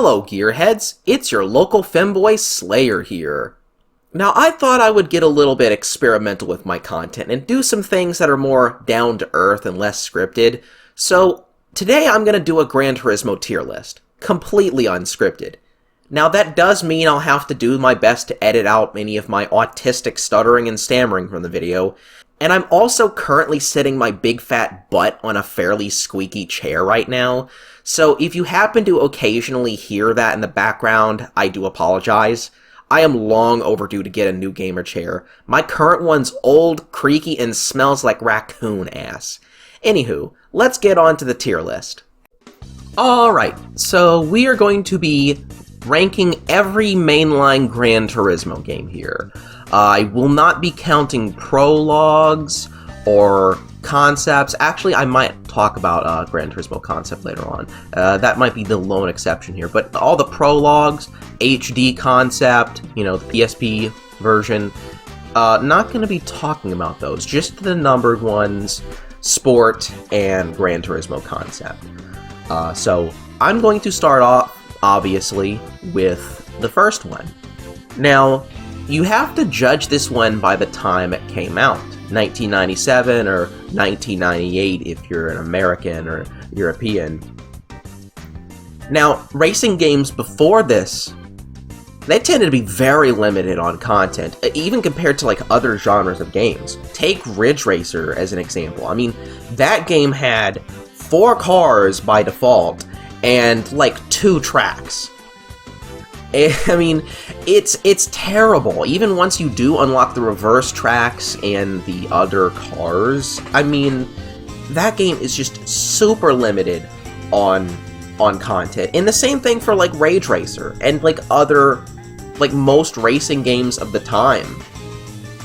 Hello Gearheads, it's your local femboy Slayer here. Now I thought I would get a little bit experimental with my content and do some things that are more down to earth and less scripted. So today I'm going to do a Gran Turismo tier list, completely unscripted. Now that does mean I'll have to do my best to edit out any of my autistic stuttering and stammering from the video, and I'm also currently sitting my big fat butt on a fairly squeaky chair right now, so if you happen to occasionally hear that in the background, I do apologize. I am long overdue to get a new gamer chair. My current one's old, creaky, and smells like raccoon ass. Anywho, let's get on to the tier list. Alright, so we are going to be ranking every mainline Gran Turismo game here. I will not be counting prologues or concepts. Actually, I might talk about Gran Turismo concept later on. That might be the lone exception here. But all the prologues, HD concept, you know, the PSP version, not going to be talking about those. Just the numbered ones, Sport and Gran Turismo concept. So I'm going to start off, obviously, with the first one. Now, you have to judge this one by the time it came out. 1997 or 1998 if you're an American or European. Now, racing games before this, they tended to be very limited on content, even compared to like other genres of games. Take Ridge Racer as an example. I mean, that game had 4 cars by default and like 2 tracks. I mean, it's terrible. Even once you do unlock the reverse tracks and the other cars, I mean, that game is just super limited on content. And the same thing for like Rage Racer and like other, like most racing games of the time.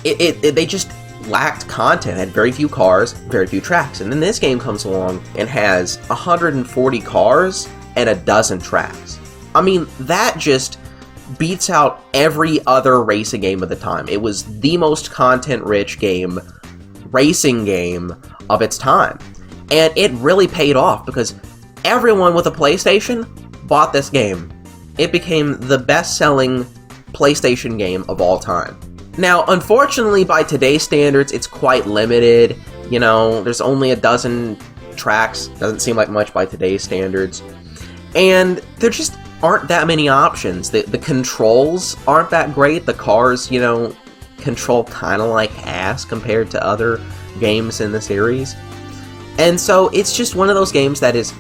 They just lacked content, had very few cars, very few tracks. And then this game comes along and has 140 cars and a dozen tracks. I mean, that just beats out every other racing game of the time. It was the most content-rich racing game of its time. And it really paid off because everyone with a PlayStation bought this game. It became the best-selling PlayStation game of all time. Now, unfortunately, by today's standards, it's quite limited. You know, there's only a dozen tracks. Doesn't seem like much by today's standards. And there just aren't that many options. The controls aren't that great. The cars, you know, control kind of like ass compared to other games in the series. And so it's just one of those games that is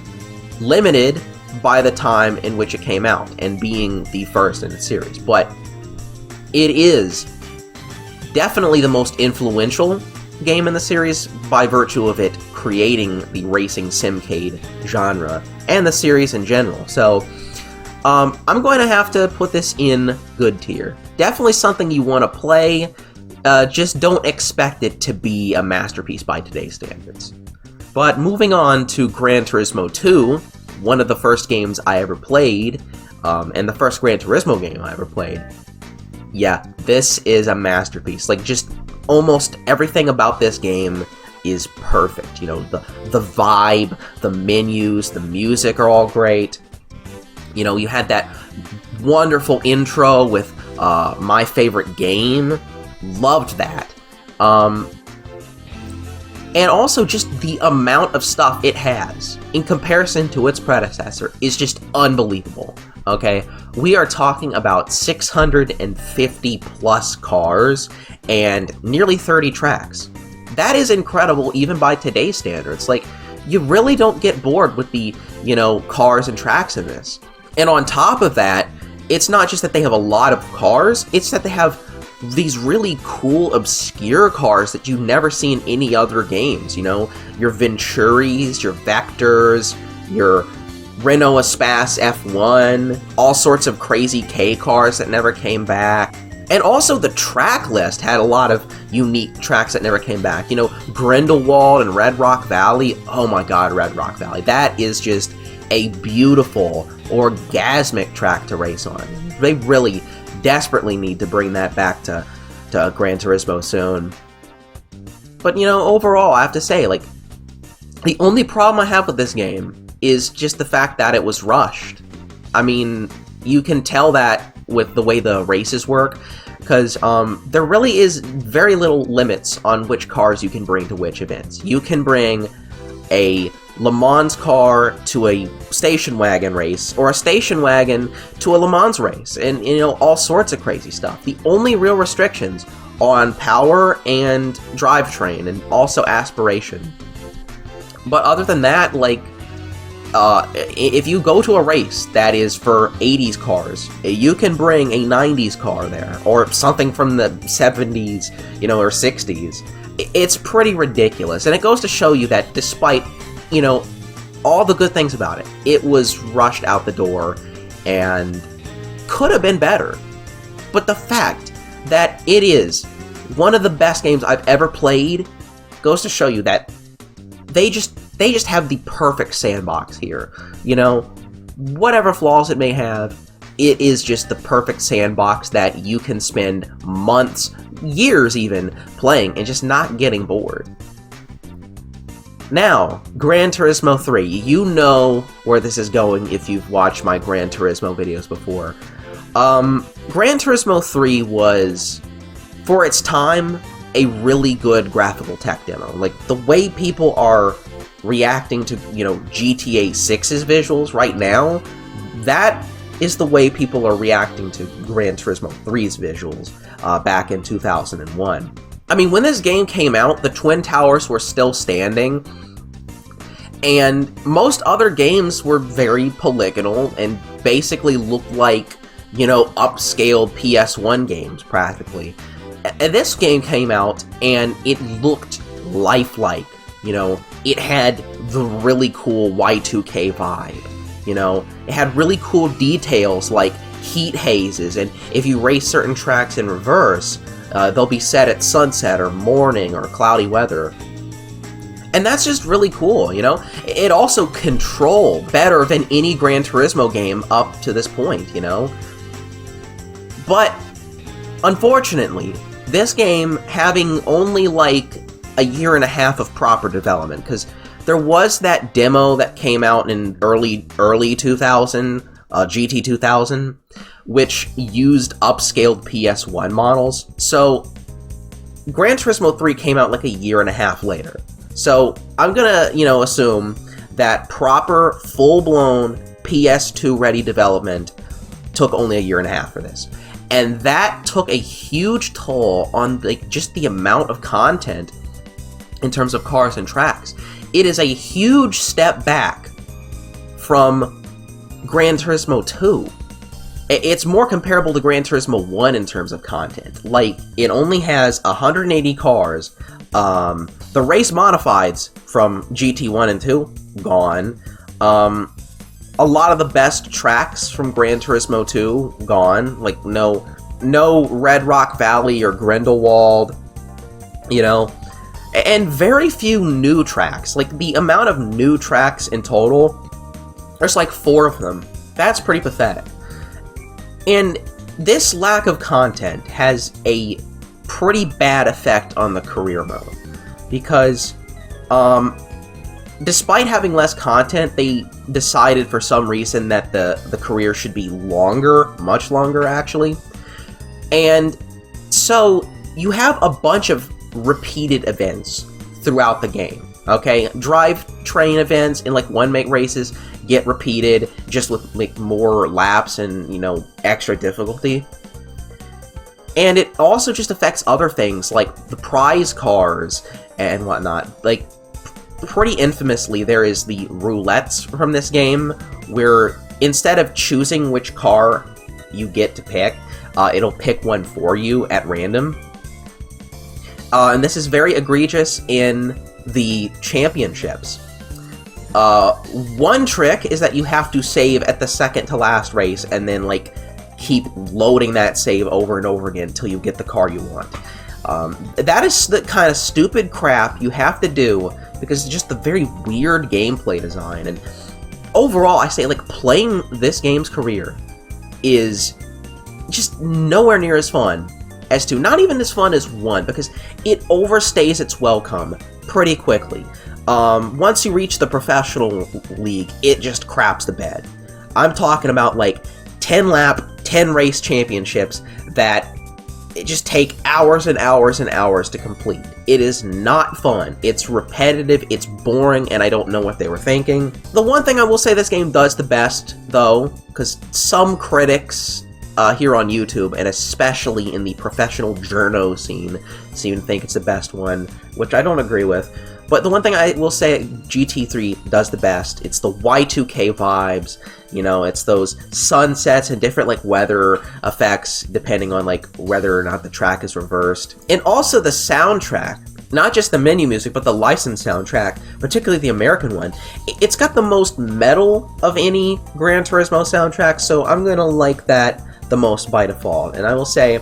limited by the time in which it came out and being the first in the series. But it is definitely the most influential game in the series by virtue of it creating the racing simcade genre and the series in general. So I'm going to have to put this in good tier. Definitely something you want to play, just don't expect it to be a masterpiece by today's standards. But moving on to Gran Turismo 2, one of the first games I ever played, and the first Gran Turismo game I ever played. Yeah, this is a masterpiece. Like, just almost everything about this game is perfect. You know, the vibe, the menus, the music are all great. You know, you had that wonderful intro with My Favorite Game. Loved that. And also just the amount of stuff it has in comparison to its predecessor is just unbelievable. Okay? We are talking about 650 plus cars and nearly 30 tracks. That is incredible even by today's standards. Like, you really don't get bored with the, you know, cars and tracks in this. And on top of that, it's not just that they have a lot of cars, it's that they have these really cool, obscure cars that you never see in any other games, you know? Your Venturis, your Vectors, your Renault Espace F1, all sorts of crazy K cars that never came back. And also the track list had a lot of unique tracks that never came back. You know, Grindelwald and Red Rock Valley. Oh my god, Red Rock Valley. That is just a beautiful, orgasmic track to race on. They really desperately need to bring that back to Gran Turismo soon. But, you know, overall, I have to say, like, the only problem I have with this game is just the fact that it was rushed. I mean, you can tell that with the way the races work, because there really is very little limits on which cars you can bring to which events. You can bring a Le Mans car to a station wagon race, or a station wagon to a Le Mans race, and, you know, all sorts of crazy stuff. The only real restrictions on power and drivetrain, and also aspiration. But other than that, like, if you go to a race that is for 80s cars, you can bring a 90s car there, or something from the 70s, you know, or 60s. It's pretty ridiculous, and it goes to show you that despite, you know, all the good things about it, it was rushed out the door, and could have been better. But the fact that it is one of the best games I've ever played goes to show you that they just have the perfect sandbox here. You know, whatever flaws it may have, it is just the perfect sandbox that you can spend months, years even, playing and just not getting bored. Now, Gran Turismo 3. You know where this is going if you've watched my Gran Turismo videos before. Gran Turismo 3 was, for its time, a really good graphical tech demo. Like, the way people are reacting to, you know, GTA 6's visuals right now, that is the way people are reacting to Gran Turismo 3's visuals back in 2001. I mean, when this game came out, the Twin Towers were still standing, and most other games were very polygonal and basically looked like, you know, upscaled PS1 games, practically. And this game came out, and it looked lifelike. You know, it had the really cool Y2K vibe. You know, it had really cool details like heat hazes, and if you race certain tracks in reverse, they'll be set at sunset or morning or cloudy weather. And that's just really cool, you know? It also controlled better than any Gran Turismo game up to this point, you know? But, unfortunately, this game having only like a year and a half of proper development, because there was that demo that came out in early 2000, GT 2000, which used upscaled PS1 models. So Gran Turismo 3 came out like a year and a half later. So I'm gonna, you know, assume that proper, full-blown PS2 ready development took only a year and a half for this. And that took a huge toll on, like, just the amount of content in terms of cars and tracks. It is a huge step back from Gran Turismo 2. It's more comparable to Gran Turismo 1 in terms of content. Like, it only has 180 cars. The race modifieds from GT1 and 2, gone. A lot of the best tracks from Gran Turismo 2, gone. Like, no Red Rock Valley or Grindelwald, you know. And very few new tracks. Like, the amount of new tracks in total, there's like 4 of them. That's pretty pathetic. And this lack of content has a pretty bad effect on the career mode. Because, despite having less content, they decided for some reason that the career should be longer, much longer actually. And so you have a bunch of repeated events throughout the game, okay? Drivetrain events in like one-make races get repeated just with like more laps and, you know, extra difficulty. And it also just affects other things like the prize cars and whatnot. Like, pretty infamously, there is the roulettes from this game, where instead of choosing which car you get to pick, it'll pick one for you at random. And this is very egregious in the championships. One trick is that you have to save at the second to last race, and then, like, keep loading that save over and over again until you get the car you want. That is the kind of stupid crap you have to do because it's just the very weird gameplay design. And overall, I say, like, playing this game's career is just nowhere near as fun as 2. Not even as fun as 1, because it overstays its welcome pretty quickly. Once you reach the professional league, it just craps the bed. I'm talking about like 10 lap, 10 race championships that it just take hours and hours and hours to complete. It is not fun. It's repetitive, it's boring, and I don't know what they were thinking. The one thing I will say this game does the best, though, because some critics here on YouTube, and especially in the professional journo scene, seem to think it's the best one, which I don't agree with. But the one thing I will say GT3 does the best, it's the Y2K vibes, you know, it's those sunsets and different, like, weather effects, depending on, like, whether or not the track is reversed. And also the soundtrack, not just the menu music, but the licensed soundtrack, particularly the American one. It's got the most metal of any Gran Turismo soundtrack, so I'm gonna like that the most by default. And I will say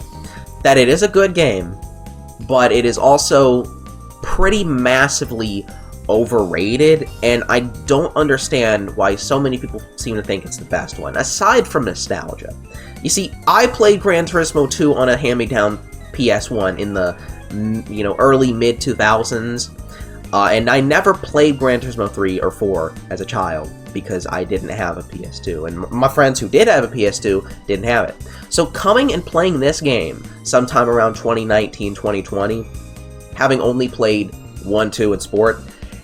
that it is a good game, but it is also pretty massively overrated, and I don't understand why so many people seem to think it's the best one, aside from nostalgia. You see, I played Gran Turismo 2 on a hand-me-down PS1 in the, you know, early mid-2000s, and I never played Gran Turismo 3 or 4 as a child, because I didn't have a PS2, and my friends who did have a PS2 didn't have it. So coming and playing this game sometime around 2019, 2020, having only played 1, 2, and Sport,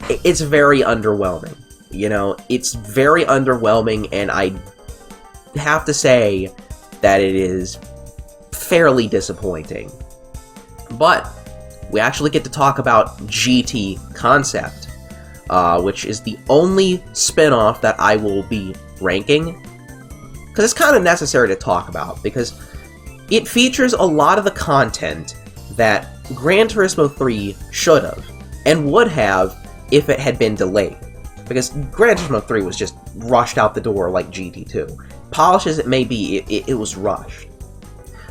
it's very underwhelming. You know, it's very underwhelming, and I have to say that it is fairly disappointing. But we actually get to talk about GT Concept, which is the only spin-off that I will be ranking, because it's kind of necessary to talk about, because it features a lot of the content that Gran Turismo 3 should have, and would have if it had been delayed. Because Gran Turismo 3 was just rushed out the door like GT2. Polished as it may be, it was rushed.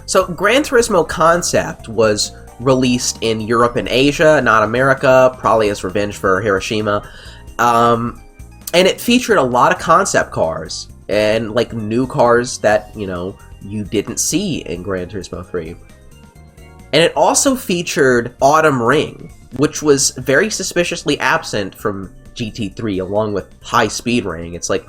So Gran Turismo Concept was released in Europe and Asia, not America, probably as revenge for Hiroshima. And it featured a lot of concept cars, and like new cars that, you know, you didn't see in Gran Turismo 3. And it also featured Autumn Ring, which was very suspiciously absent from GT3, along with High Speed Ring. It's like,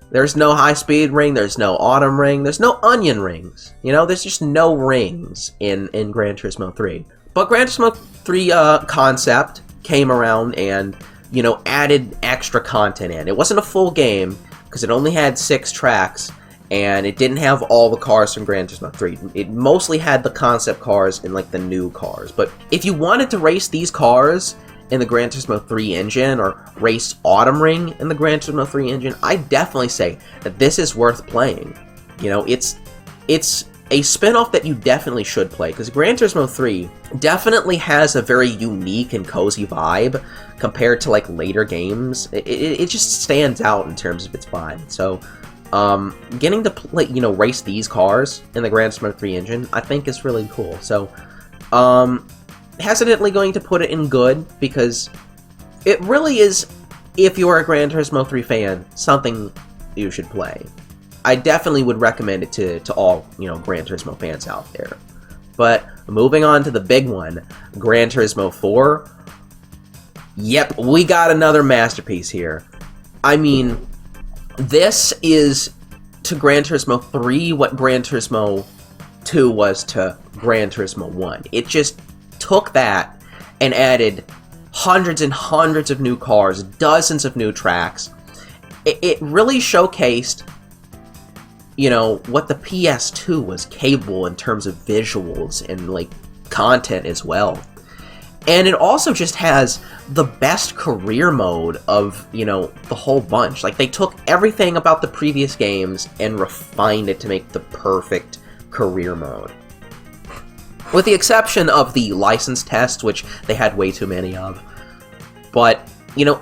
there's no High Speed Ring, there's no Autumn Ring, there's no Onion Rings. You know, there's just no rings in Gran Turismo 3. But Gran Turismo 3 Concept came around and, you know, added extra content in. It wasn't a full game, because it only had 6 tracks, and it didn't have all the cars from Gran Turismo 3. It mostly had the concept cars and, like, the new cars. But if you wanted to race these cars in the Gran Turismo 3 engine, or race Autumn Ring in the Gran Turismo 3 engine, I definitely say that this is worth playing. You know, it's a spin-off that you definitely should play, because Gran Turismo 3 definitely has a very unique and cozy vibe compared to, like, later games. It just stands out in terms of its vibe. So getting to play, you know, race these cars in the Gran Turismo 3 engine, I think is really cool. So, hesitantly going to put it in good, because it really is, if you're a Gran Turismo 3 fan, something you should play. I definitely would recommend it to all, you know, Gran Turismo fans out there. But moving on to the big one, Gran Turismo 4. Yep, we got another masterpiece here. I mean, this is to Gran Turismo 3 what Gran Turismo 2 was to Gran Turismo 1. It just took that and added hundreds and hundreds of new cars, dozens of new tracks. It really showcased, you know, what the PS2 was capable in terms of visuals and, like, content as well. And it also just has the best career mode of, you know, the whole bunch. Like, they took everything about the previous games and refined it to make the perfect career mode. With the exception of the license tests, which they had way too many of. But, you know,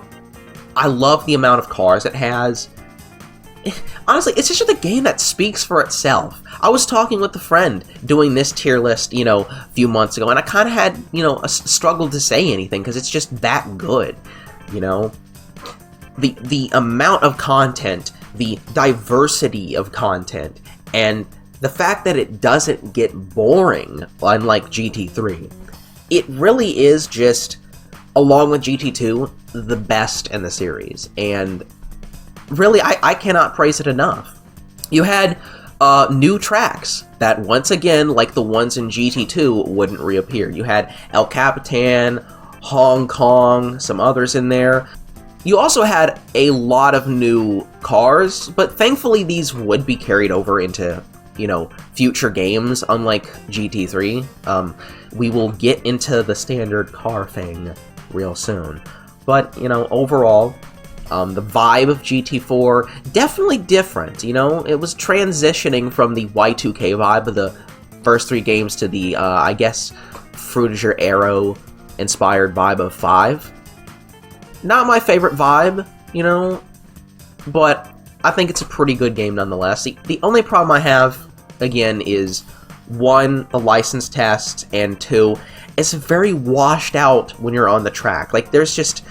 I love the amount of cars it has. Honestly, it's just a game that speaks for itself. I was talking with a friend doing this tier list, you know, a few months ago, and I kind of had, you know, a struggle to say anything, because it's just that good, you know? The amount of content, the diversity of content, and the fact that it doesn't get boring, unlike GT3. It really is just, along with GT2, the best in the series, and really, I cannot praise it enough. You had new tracks that, once again, like the ones in GT2, wouldn't reappear. You had El Capitan, Hong Kong, some others in there. You also had a lot of new cars, but thankfully these would be carried over into, future games, unlike GT3. We will get into the standard car thing real soon. But, overall, the vibe of GT4, definitely different, It was transitioning from the Y2K vibe of the first 3 games to the, I guess, Fruitiger Arrow-inspired vibe of 5. Not my favorite vibe, but I think it's a pretty good game nonetheless. The only problem I have, again, is 1, the license test, and 2, it's very washed out when you're on the track. Like, there's just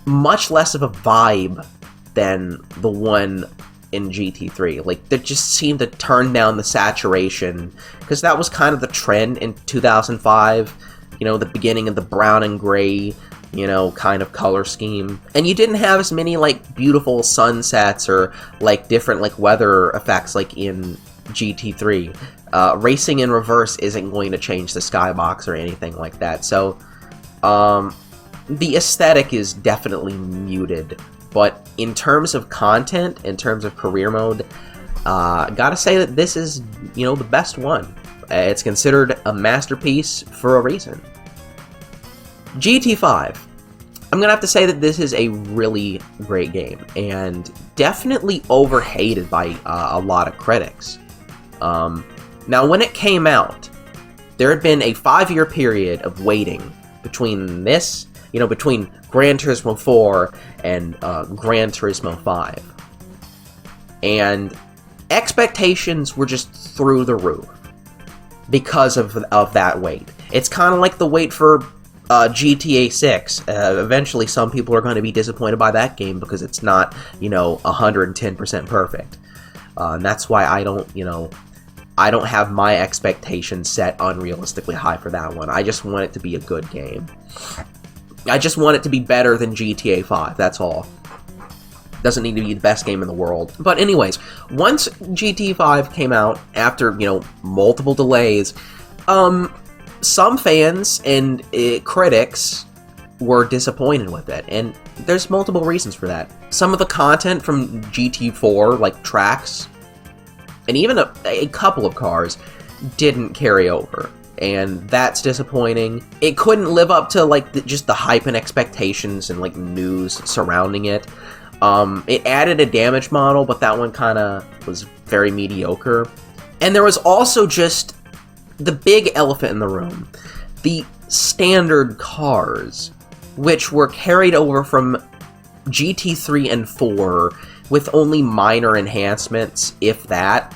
much less of a vibe than the one in GT3. Like, they just seemed to turn down the saturation, because that was kind of the trend in 2005, the beginning of the brown and gray, kind of color scheme. And you didn't have as many, beautiful sunsets or, different, weather effects like in GT3. Racing in reverse isn't going to change the skybox or anything like that. So, the aesthetic is definitely muted. But in terms of content, in terms of career mode, gotta say that this is, the best one. It's considered a masterpiece for a reason. GT5. I'm gonna have to say that this is a really great game, and definitely overhated by a lot of critics. Now, when it came out, there had been a 5-year period of waiting between this, between Gran Turismo 4 and Gran Turismo 5. And expectations were just through the roof because of that wait. It's kind of like the wait for GTA 6. Eventually, some people are going to be disappointed by that game because it's not, 110% perfect. And that's why I don't have my expectations set unrealistically high for that one. I just want it to be a good game. I just want it to be better than GTA 5, that's all. Doesn't need to be the best game in the world. But anyways, once GT 5 came out, after, multiple delays, some fans and critics were disappointed with it, and there's multiple reasons for that. Some of the content from GT4, like tracks, and even a couple of cars, didn't carry over, and that's disappointing. It couldn't live up to just the hype and expectations and news surrounding it. It added a damage model, but that one kind of was very mediocre. And there was also just the big elephant in the room, the standard cars, which were carried over from GT3 and 4 with only minor enhancements, if that.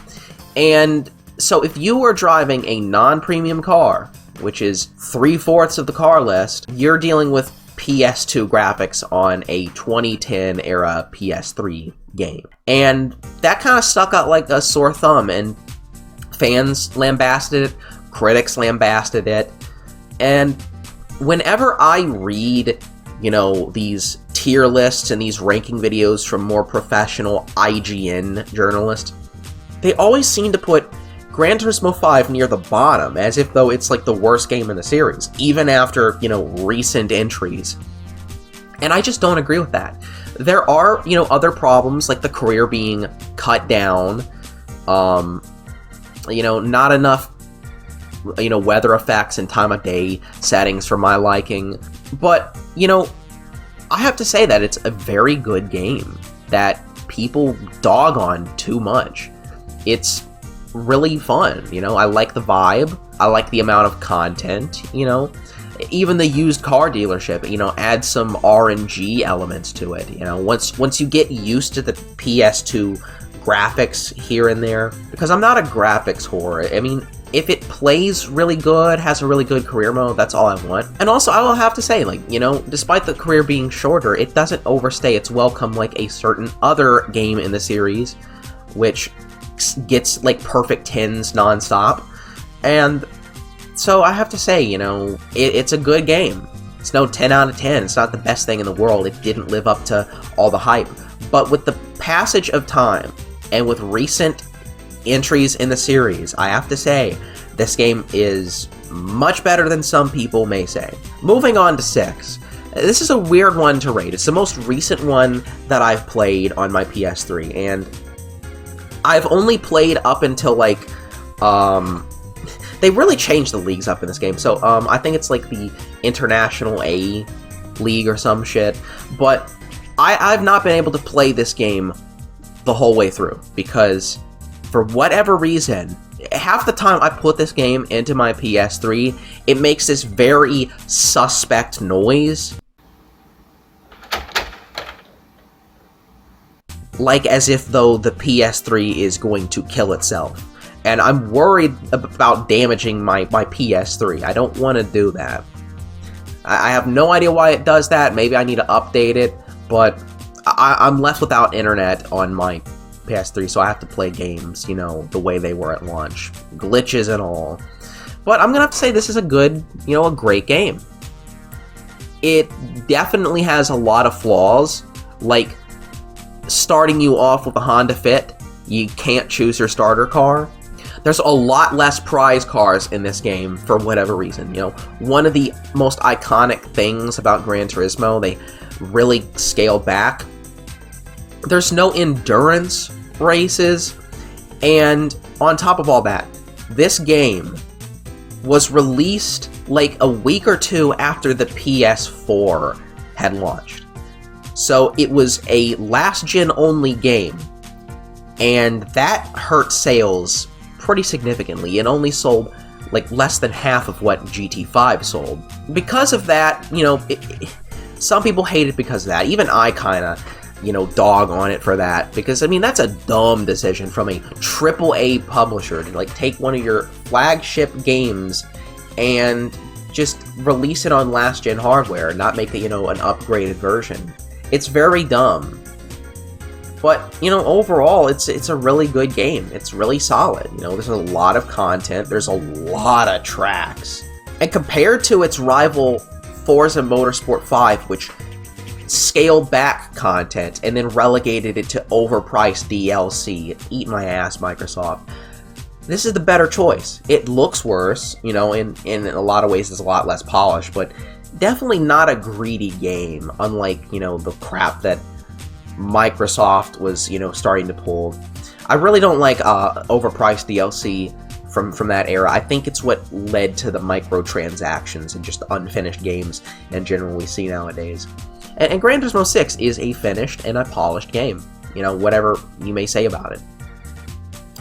And so if you were driving a non-premium car, which is 3/4 of the car list, you're dealing with PS2 graphics on a 2010 era PS3 game. And that kind of stuck out like a sore thumb, and fans lambasted it, critics lambasted it, and whenever I read, these tier lists and these ranking videos from more professional IGN journalists, they always seem to put Gran Turismo 5 near the bottom, as if though it's the worst game in the series, even after, recent entries. And I just don't agree with that. There are, other problems, like the career being cut down, not enough, weather effects and time of day settings for my liking. But, I have to say that it's a very good game that people dog on too much. It's really fun, I like the vibe, I like the amount of content, even the used car dealership, add some RNG elements to it, once you get used to the PS2 graphics here and there, because I'm not a graphics whore. I mean, if it plays really good, has a really good career mode, that's all I want. And also, I will have to say, despite the career being shorter, it doesn't overstay its welcome like a certain other game in the series, which gets perfect 10s nonstop. And so I have to say, it's a good game. It's no 10 out of 10. It's not the best thing in the world. It didn't live up to all the hype. But with the passage of time, and with recent entries in the series. I have to say, this game is much better than some people may say. Moving on to 6. This is a weird one to rate. It's the most recent one that I've played on my PS3, and I've only played up until, like, they really changed the leagues up in this game, so, I think it's, like, the International A League or some shit, but I've not been able to play this game the whole way through, because for whatever reason, half the time I put this game into my PS3, it makes this very suspect noise. Like as if though the PS3 is going to kill itself. And I'm worried about damaging my PS3. I don't want to do that. I have no idea why it does that. Maybe I need to update it, but I'm left without internet on my PS3, so I have to play games, you know, the way they were at launch. Glitches and all. But I'm gonna have to say this is a good, you know, a great game. It definitely has a lot of flaws, like starting you off with a Honda Fit, you can't choose your starter car. There's a lot less prize cars in this game for whatever reason. You know, one of the most iconic things about Gran Turismo, they really scaled back. There's no endurance races, and on top of all that, this game was released like a week or two after the PS4 had launched. So it was a last-gen only game, and that hurt sales pretty significantly. It only sold like less than half of what GT5 sold. Because of that, you know, some people hate it because of that. Even I kinda, you know, dog on it for that, because I mean that's a dumb decision from a AAA publisher to like take one of your flagship games and just release it on last-gen hardware and not make it, you know, an upgraded version. It's very dumb. But, you know, overall, it's a really good game. It's really solid. You know, there's a lot of content. There's a lot of tracks. And compared to its rival Forza Motorsport 5, which scaled back content and then relegated it to overpriced DLC, eat my ass, Microsoft, this is the better choice. It looks worse, you know, in a lot of ways it's a lot less polished, but definitely not a greedy game, unlike, you know, the crap that Microsoft was, you know, starting to pull. I really don't like overpriced DLC from that era. I think it's what led to the microtransactions and just unfinished games in general we see nowadays. And Gran Turismo 6 is a finished and a polished game, you know, whatever you may say about it.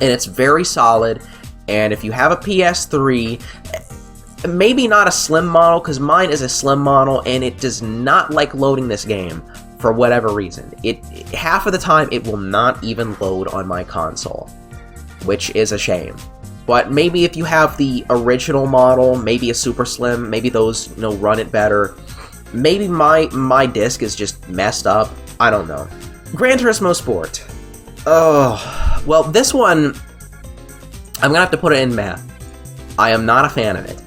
And it's very solid, and if you have a PS3, maybe not a slim model, because mine is a slim model, and it does not like loading this game. For whatever reason. Half of the time, it will not even load on my console, which is a shame. But maybe if you have the original model, maybe a Super Slim, maybe those, you know, run it better. Maybe my disc is just messed up. I don't know. Gran Turismo Sport. Oh, well, this one, I'm gonna have to put it in math. I am not a fan of it.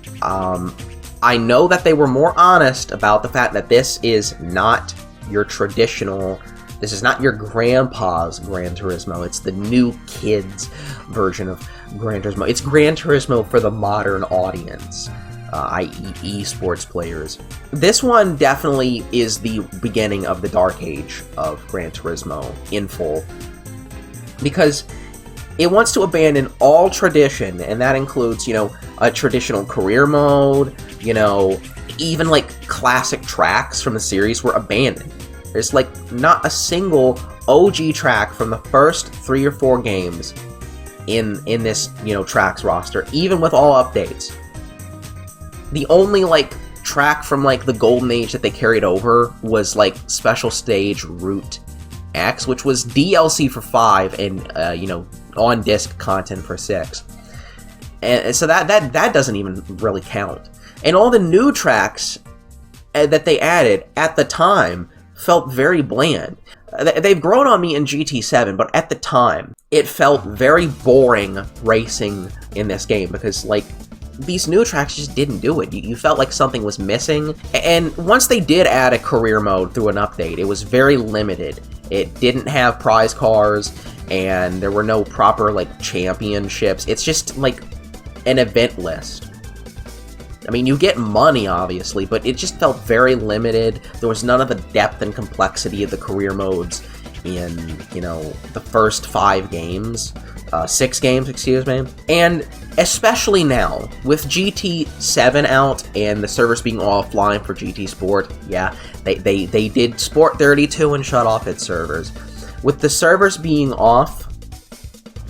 I know that they were more honest about the fact that this is not your traditional, this is not your grandpa's Gran Turismo, it's the new kids version of Gran Turismo. It's Gran Turismo for the modern audience, i.e. esports players. This one definitely is the beginning of the dark age of Gran Turismo in full, because it wants to abandon all tradition, and that includes, you know, a traditional career mode, you know, even like classic tracks from the series were abandoned. There's like not a single OG track from the first 3 or 4 games in this, you know, tracks roster, even with all updates. The only like track from like the golden age that they carried over was like Special Stage Route X, which was DLC for 5 and you know, on disc content for 6. And so that doesn't even really count. And all the new tracks that they added at the time felt very bland. They've grown on me in GT7, but at the time, it felt very boring racing in this game, because, like, these new tracks just didn't do it. You felt like something was missing, and once they did add a career mode through an update, it was very limited, It didn't have prize cars, and there were no proper, like, championships. It's just, like, an event list. I mean, you get money, obviously, but it just felt very limited. There was none of the depth and complexity of the career modes in, you know, the first 5 games. 6 games, excuse me. And especially now, with GT7 out and the servers being offline for GT Sport, yeah, they did Sport 32 and shut off its servers. With the servers being off,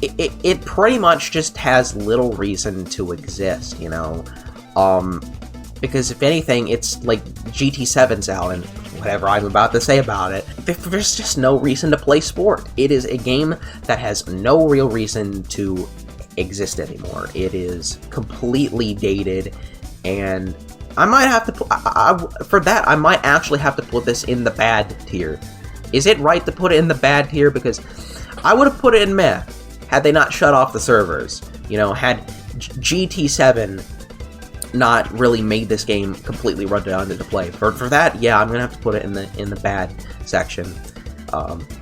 it pretty much just has little reason to exist, you know? Because if anything, it's like GT7's out, and whatever I'm about to say about it, there's just no reason to play Sport. It is a game that has no real reason to exist anymore. It is completely dated, and I might have to for that, I might actually have to put this in the bad tier. Is it right to put it in the bad tier? Because I would have put it in meh had they not shut off the servers. You know, had GT7 not really made this game completely redundant to play. For that, yeah, I'm gonna have to put it in the bad section.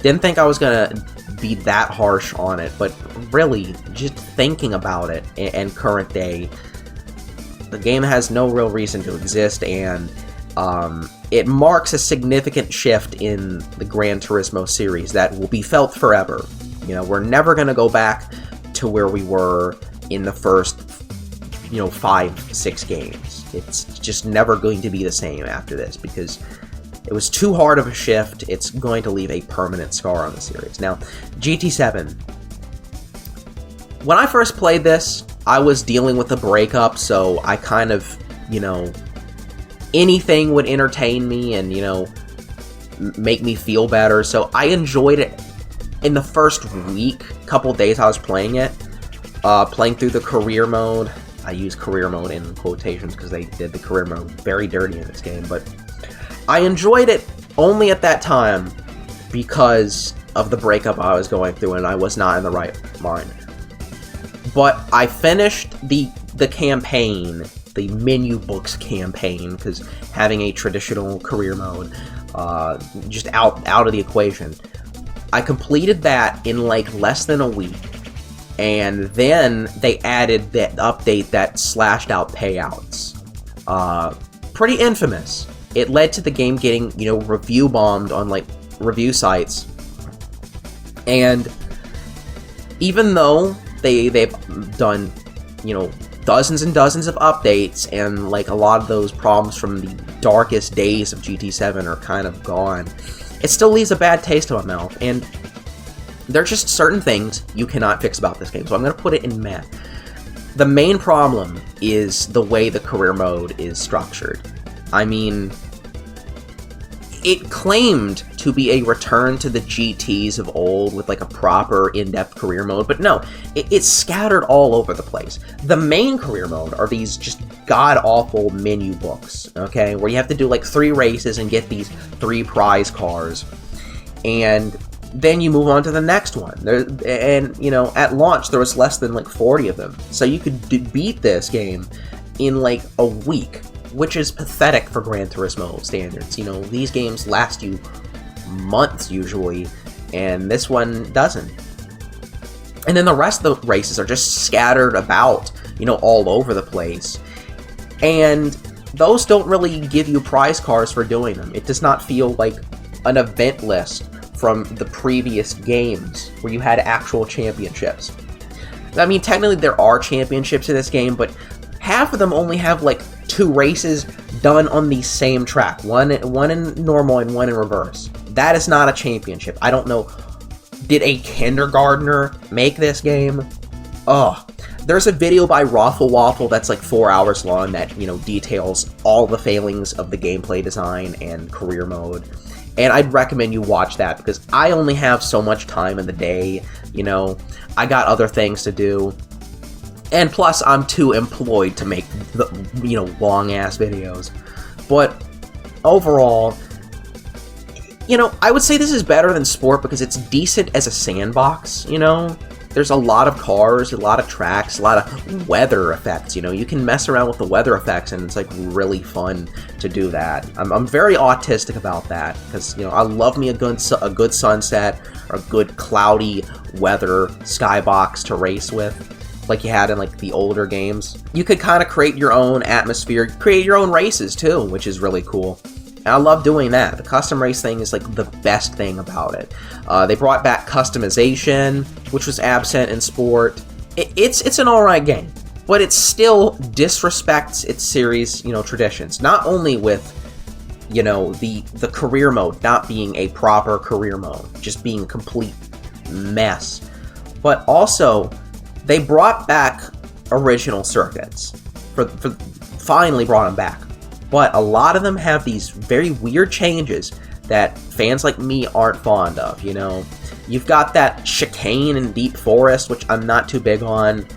Didn't think I was gonna be that harsh on it, but really, just thinking about it and current day, the game has no real reason to exist, and it marks a significant shift in the Gran Turismo series that will be felt forever. You know, we're never gonna go back to where we were in the first, you know, 5-6 games. It's just never going to be the same after this, because it was too hard of a shift. It's going to leave a permanent scar on the series. Now, GT7. When I first played this, I was dealing with a breakup, so I kind of, you know, anything would entertain me and, you know, make me feel better, so I enjoyed it in the first week, couple days I was playing it, playing through the career mode. I use career mode in quotations because they did the career mode very dirty in this game, but I enjoyed it only at that time because of the breakup I was going through and I was not in the right mind. But I finished the campaign, the menu books campaign, because having a traditional career mode just out of the equation. I completed that in like less than a week. And then they added that update that slashed out payouts. Pretty infamous. It led to the game getting, you know, review bombed on, like, review sites. And even though they've done, you know, dozens and dozens of updates, and, like, a lot of those problems from the darkest days of GT7 are kind of gone, it still leaves a bad taste in my mouth. And there are just certain things you cannot fix about this game, so I'm going to put it in meh. The main problem is the way the career mode is structured. I mean, it claimed to be a return to the GTs of old with like a proper in-depth career mode, but no, it's scattered all over the place. The main career mode are these just god-awful menu books, okay, where you have to do like 3 races and get these 3 prize cars, and then you move on to the next one. And, you know, at launch, there was less than, like, 40 of them. So you could beat this game in, like, a week, which is pathetic for Gran Turismo standards. You know, these games last you months, usually, and this one doesn't. And then the rest of the races are just scattered about, you know, all over the place. And those don't really give you prize cars for doing them. It does not feel like an event list from the previous games where you had actual championships. I mean, technically there are championships in this game, but half of them only have like 2 races done on the same track. One in normal and one in reverse. That is not a championship. I don't know. Did a kindergartner make this game? Ugh. There's a video by Raffle Waffle that's like 4 hours long that, you know, details all the failings of the gameplay design and career mode. And I'd recommend you watch that, because I only have so much time in the day, you know, I got other things to do, and plus I'm too employed to make the, you know, long-ass videos. But overall, you know, I would say this is better than Sport because it's decent as a sandbox, you know? There's a lot of cars, a lot of tracks, a lot of weather effects. You know, you can mess around with the weather effects, and it's like really fun to do that. I'm very autistic about that because, you know, I love me a good sunset or a good cloudy weather skybox to race with, like you had in like the older games. You could kind of create your own atmosphere, create your own races too, which is really cool. And I love doing that. The custom race thing is like the best thing about it. They brought back customization, which was absent in Sport. It's an alright game, but it still disrespects its series, you know, traditions. Not only with, you know, the career mode not being a proper career mode, just being a complete mess, but also they brought back original circuits. Finally brought them back. But a lot of them have these very weird changes that fans like me aren't fond of, you know? You've got that chicane in Deep Forest, which I'm not too big on.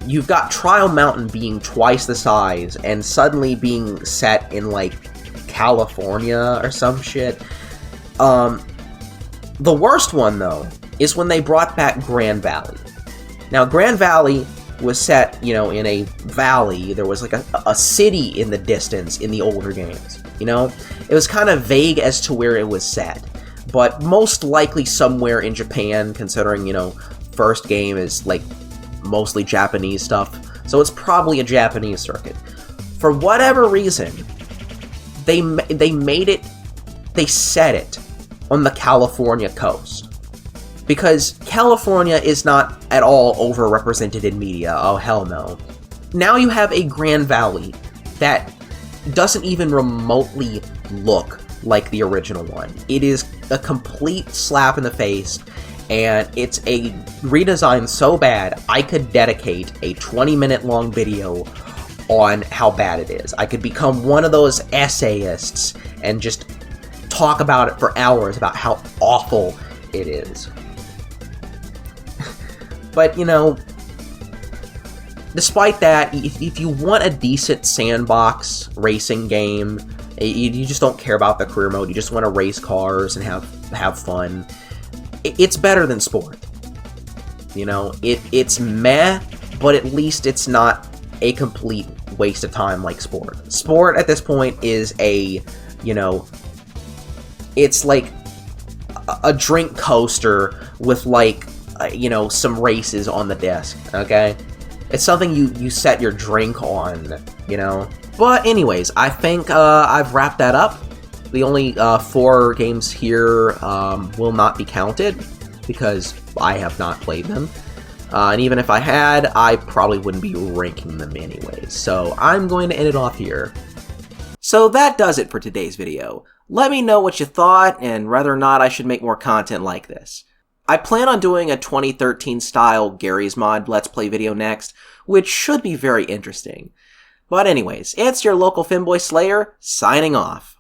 You've got Trial Mountain being twice the size and suddenly being set in, like, California or some shit. The worst one, though, is when they brought back Grand Valley. Now, Grand Valley was set, you know, in a valley. There was like a city in the distance in the older games, you know? It was kind of vague as to where it was set, but most likely somewhere in Japan, considering, you know, first game is like mostly Japanese stuff, so it's probably a Japanese circuit. For whatever reason, they set it on the California coast. Because California is not at all overrepresented in media. Oh, hell no. Now you have a Grand Valley that doesn't even remotely look like the original one. It is a complete slap in the face, and it's a redesign so bad, I could dedicate a 20-minute long video on how bad it is. I could become one of those essayists and just talk about it for hours about how awful it is. But, you know, despite that, if you want a decent sandbox racing game, you just don't care about the career mode, you just want to race cars and have fun, it's better than Sport. You know, it's meh, but at least it's not a complete waste of time like Sport. Sport at this point is a, you know, it's like a drink coaster with like, you know, some races on the disc, okay? It's something you set your drink on, you know? But anyways, I think I've wrapped that up. The only 4 games here will not be counted, because I have not played them. And even if I had, I probably wouldn't be ranking them anyways. So I'm going to end it off here. So that does it for today's video. Let me know what you thought, and whether or not I should make more content like this. I plan on doing a 2013 style Garry's Mod Let's Play video next, which should be very interesting. But anyways, it's your local Femboy Slayer, signing off.